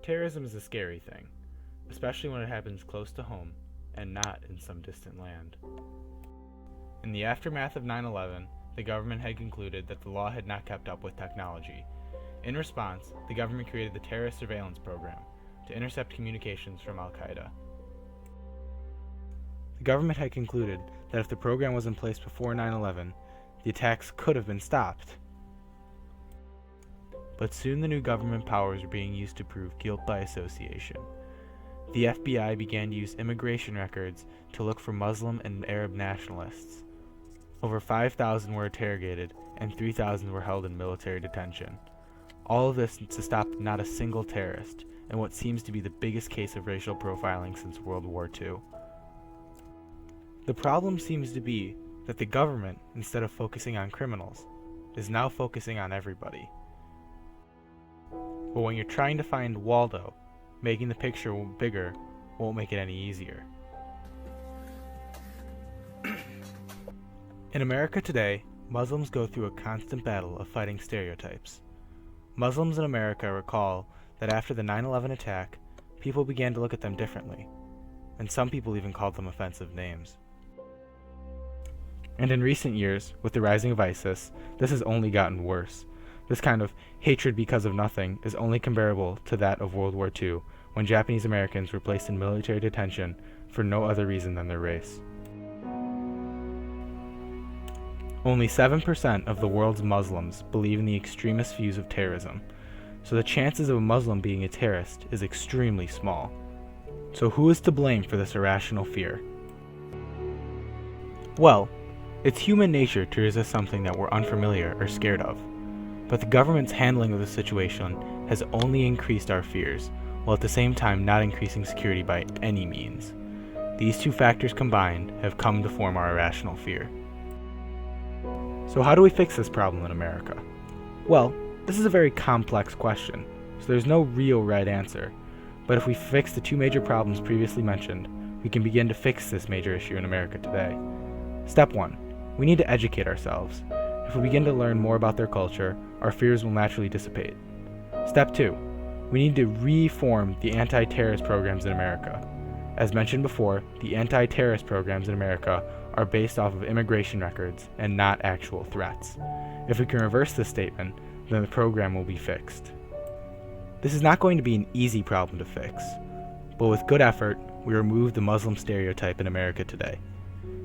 Terrorism is a scary thing, especially when it happens close to home and not in some distant land. In the aftermath of 9/11, the government had concluded that the law had not kept up with technology. In response, the government created the Terrorist Surveillance Program to intercept communications from Al-Qaeda. The government had concluded that if the program was in place before 9/11, the attacks could have been stopped. But soon the new government powers were being used to prove guilt by association. The FBI began to use immigration records to look for Muslim and Arab nationalists. Over 5,000 were interrogated and 3,000 were held in military detention. All of this to stop not a single terrorist in what seems to be the biggest case of racial profiling since World War II. The problem seems to be that the government, instead of focusing on criminals, is now focusing on everybody. But when you're trying to find Waldo, making the picture bigger won't make it any easier. In America today, Muslims go through a constant battle of fighting stereotypes. Muslims in America recall that after the 9/11 attack, people began to look at them differently, and some people even called them offensive names. And in recent years, with the rising of ISIS, this has only gotten worse. This kind of hatred because of nothing is only comparable to that of World War II, when Japanese Americans were placed in military detention for no other reason than their race. Only 7% of the world's Muslims believe in the extremist views of terrorism, so the chances of a Muslim being a terrorist is extremely small. So who is to blame for this irrational fear? Well, it's human nature to resist something that we're unfamiliar or scared of, but the government's handling of the situation has only increased our fears, while at the same time not increasing security by any means. These two factors combined have come to form our irrational fear. So how do we fix this problem in America? Well, this is a very complex question, so there's no real right answer. But if we fix the two major problems previously mentioned, we can begin to fix this major issue in America today. Step 1. We need to educate ourselves. If we begin to learn more about their culture, our fears will naturally dissipate. Step 2. We need to reform the anti-terrorist programs in America. As mentioned before, the anti-terrorist programs in America are based off of immigration records and not actual threats. If we can reverse this statement, then the program will be fixed. This is not going to be an easy problem to fix, but with good effort, we remove the Muslim stereotype in America today.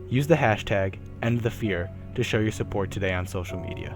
Use the hashtag #EndTheFear to show your support today on social media.